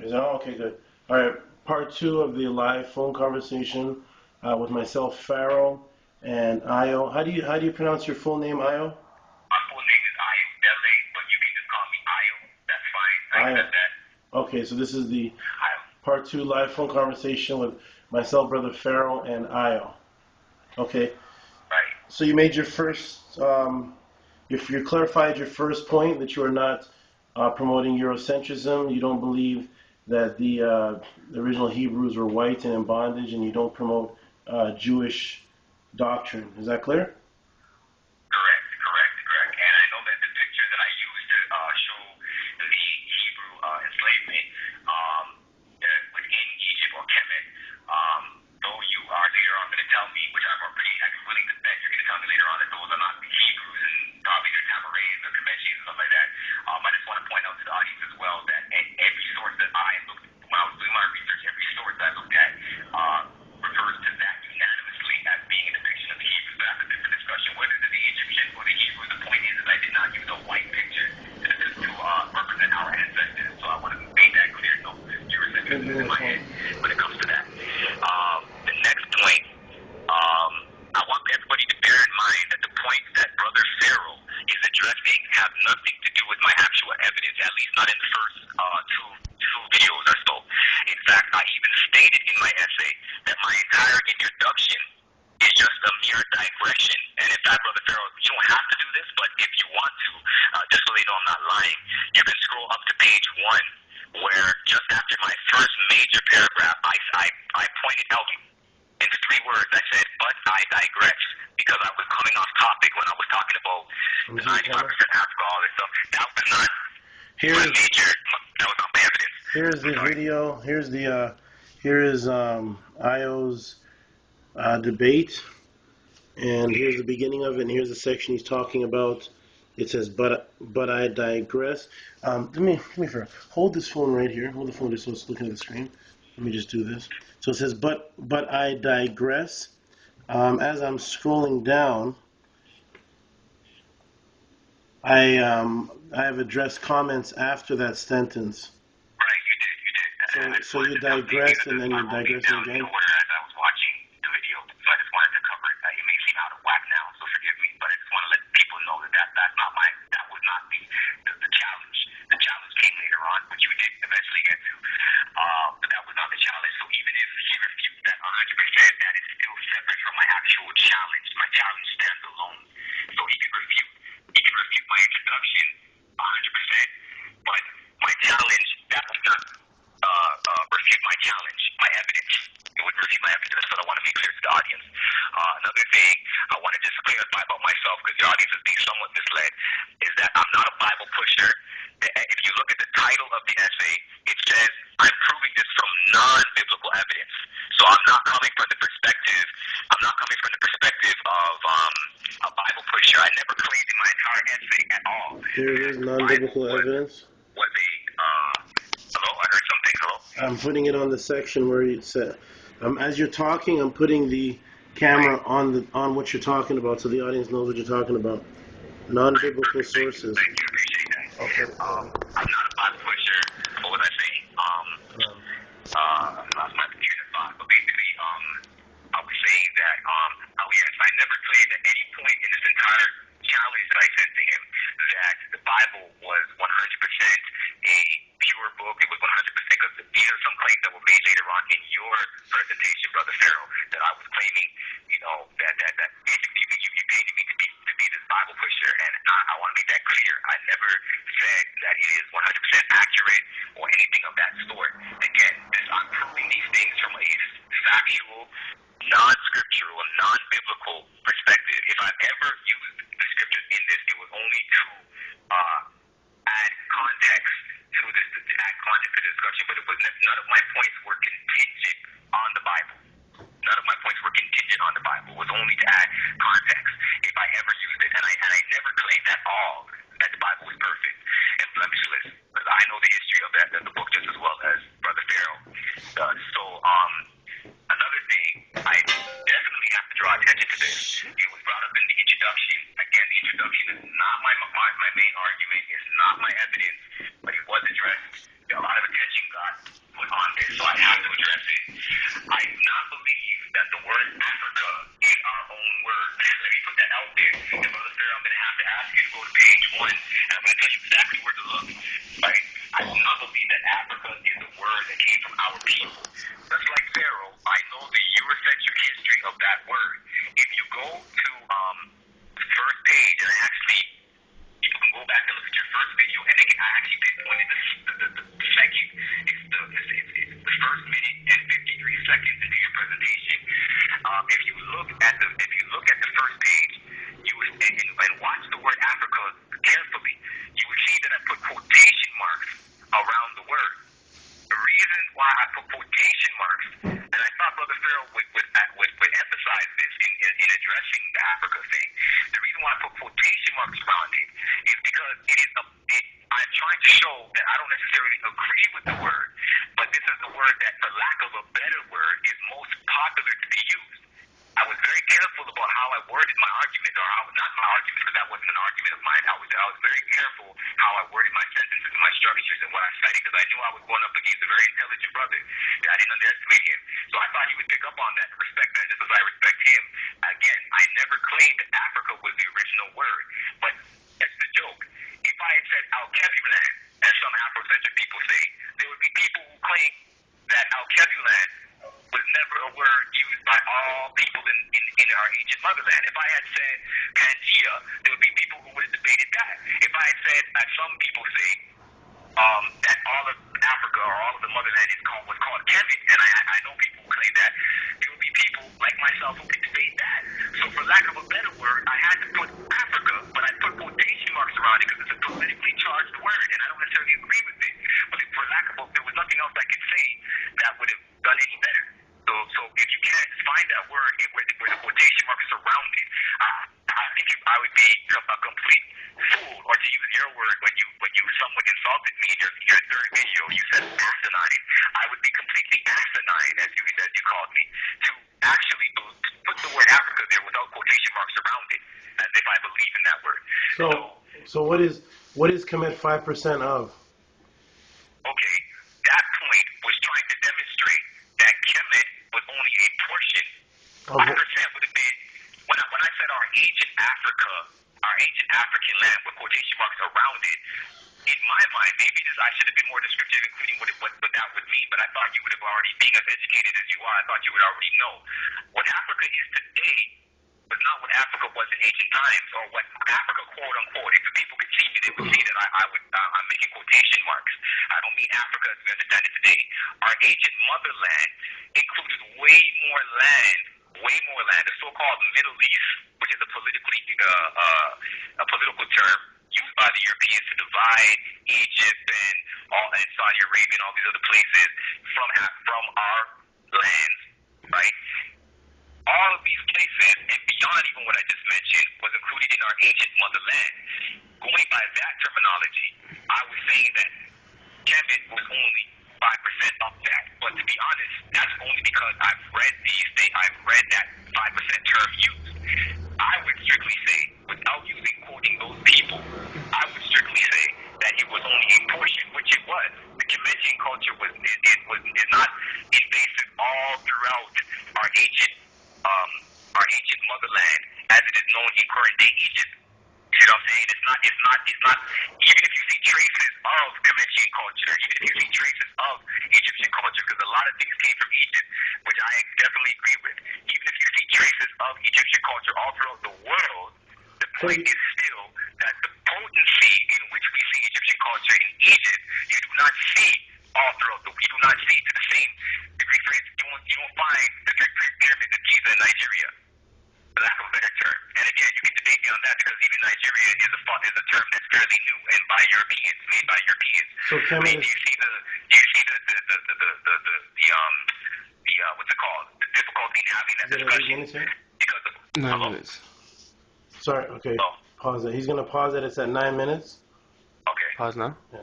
Okay, good. All right, part two of the live phone conversation with myself, Pharaoh, and Io. How do you pronounce your full name, Io? My full name is Io Dele, but you can just call me Io. That's fine. I accept that. Okay, so this is the part two live phone conversation with myself, Brother Pharaoh, and Io. Okay. Right. So you made your first, you clarified your first point that you are not promoting Eurocentrism. You don't believe that the original Hebrews were white and in bondage, and you don't promote Jewish doctrine. Is that clear? Correct. And I know that the picture that I used to show the Hebrew enslavement within Egypt or Kemet, though you are later on going to tell me, which I'm willing to bet you're going to tell me later on that those are not the Hebrews and probably the Tamareans or Comanches and stuff like that. I just want to point out to the audience as well that every source that I looked, when I was doing my research, every source I looked at refers to that unanimously as being a depiction of the Hebrews. But that's a different discussion, whether it's the Egyptians or the Hebrews. The point is that I did not use a white picture to represent our ancestors. So I want to make that clear. No Eurocentrism in my head when it comes to that. The next point, I want everybody to bear in mind that the points that Brother Pharaoh is addressing have nothing to do with my actual evidence, at least not in the first two videos or so. In fact, I even stated in my essay that my entire introduction is just a mere digression. And in fact, Brother Pharaoh, you don't have to do this, but if you want to, just so they know I'm not lying, you can scroll up to page 1, where just after my first major paragraph, I pointed out in 3 words, I said, but I digress, because I was coming off topic when I was talking about the 95% alcohol and stuff. That was not that was not my evidence. Here's the video. Here is Io's debate, and here's the beginning of it, and here's the section he's talking about. It says, but I digress. Let me hold this phone right here. Hold the phone just so it's looking at the screen. Let me just do this. So it says, but I digress. As I'm scrolling down, I have addressed comments after that sentence. Right, you did. So you digressed and then you digressed again? As I was watching the video, so I just wanted to cover it. It may seem out of whack now, so forgive me, but I just want to let people know that was not the challenge. The challenge came later on, which you did eventually get to. But that was not the challenge. So even if he refutes that 100%, that is still separate from my actual challenge. My challenge stands alone. So he can refute my introduction 100%, but my challenge, that would not refute my challenge, my evidence. It would refute my evidence. That's what I want to make clear to the audience. Another thing I want to just clarify about myself, because the audience is being somewhat misled, is that I'm not a Bible pusher. If you look at the title of the essay, it says I'm proving this from non-biblical evidence. So I'm not coming from the perspective of a Bible pusher. I never claimed in my entire essay at all. Here it is, non-biblical evidence. Hello? I heard something. Hello? I'm putting it on the section where it said, as you're talking, I'm putting the camera on what you're talking about, so the audience knows what you're talking about. Non-biblical sources. Thank you. Appreciate that. Okay. I'm not a Bible pusher. What was I saying? I lost my train of thought. But basically, I was saying that, yes, I never claimed at any point in this entire challenge that I sent to him that the Bible was 100% a pure book. It was 100% because these are some claims that were made later on in your presentation, Brother Pharaoh, that I was claiming, that basically you painted me to be this Bible pusher, and I want to make that clear. I never said that it is 100% accurate or anything of that sort. Again, I'm proving these things from a factual, non-scriptural, non-biblical perspective. If I've ever used the scriptures in this, it was only to add context to the discussion, but none of my points were contingent on the Bible. None of my points were contingent on the Bible. It was only to add context if I ever used it. And I never claimed at all that the Bible was perfect and blemishless, because I know the history of the book just as well as Brother Pharaoh does. So, another thing, I definitely have to draw attention to this. It was brought up in the introduction. Again, the introduction is not my main argument. It's not my evidence, but it was addressed. A lot of attention got that Africa is a word that came from our people. Just like Pharaoh, I know the Eurocentric history of that word. If you go to the first page, and people can go back and look at your first video, and they can actually pinpoint it. The second, it's the first minute and 53 seconds into your presentation. If you look at the first page, you would, and watch the word Africa carefully, you would see that I put quotation marks around the word. The reason why I put quotation marks, and I thought Brother Farrell would emphasize this in addressing the Africa thing. The reason why I put quotation marks around it is because I'm trying to show that I don't necessarily agree with the word, but this is the word that, for lack of a better word, is most popular to be used. I was very careful about how I worded my argument, or not my argument, because that wasn't an argument of mine. I was very careful how I worded my sentences and my structures and what I cited, because I knew I was going up against a very intelligent brother. I didn't underestimate him. So I thought he would pick up on that and respect that, just as I respect him. Again, I never claimed that Africa was the original word, but that's the joke. If I had said Alkebulan, as some Afrocentric people say, there would be people who claim that Alkebulan was never a word used by all people in our ancient motherland. If I had said Pangea, there would be people who would have debated that. If I had said, as some people say, that all of Africa or all of the motherland was called Kemet, and I know people who claim that, there would be people like myself who could debate that. So for lack of a better word, I had to put Africa, but I put quotation marks around it because it's a politically charged word, and I don't necessarily agree with it. But for lack of there was nothing else I could say that would have done any better. So if you can't find that word where the quotation marks surround it, I think I would be a complete fool, or to use your word, when someone insulted me in your third video, you said asinine. I would be completely asinine, as you called me, to actually put the word Africa there without quotation marks around it, as if I believe in that word. So what is commit 5% of? Okay, that point was trying to demonstrate that Kemet was only a portion. 5% would have been, when I said our ancient Africa, our ancient African land with quotation marks around it, in my mind, maybe I should have been more descriptive, including what that would mean, but I thought you would have already, being as educated as you are, I thought you would already know. What Africa is today was not what Africa was in ancient times, or what Africa, quote unquote. If the people could see me, they would see that I'm making quotation marks. I don't mean Africa as we understand it today. Our ancient motherland included way more land, the so-called Middle East, which is a political term used by the Europeans to divide Egypt and Saudi Arabia and all these other places from our lands, right? All of these places, and beyond even what I just mentioned, was included in our ancient motherland. Going by that terminology, I was saying that Kemet was only 5% of that. But to be honest, that's only because I've read that 5% term used. I would strictly say, without quoting those people, I would strictly say that it was only a portion, which it was. The Kemetic culture is not invasive all throughout our ancient motherland, as it is known in current day Egypt. You know what I'm saying? It's not, even if you see traces of Kemetic culture, even if you see traces of Egyptian culture, because a lot of things came from Egypt, which I definitely agree with. Even if you see traces of Egyptian culture all throughout the world, the point is still that the potency in which we see Egyptian culture in Egypt, you do not see all throughout you do not see to the same degree. For instance, you won't find the three pyramids of Giza in Nigeria, for lack of a better term. And again, you can debate me on that, because even Nigeria is a term that's fairly new and made by Europeans. So do you see the what's it called? The difficulty in having that discussion because of 9 minutes. Sorry. Okay. Oh. Pause it. He's gonna pause it. It's at 9 minutes. Okay. Pause now. Yeah.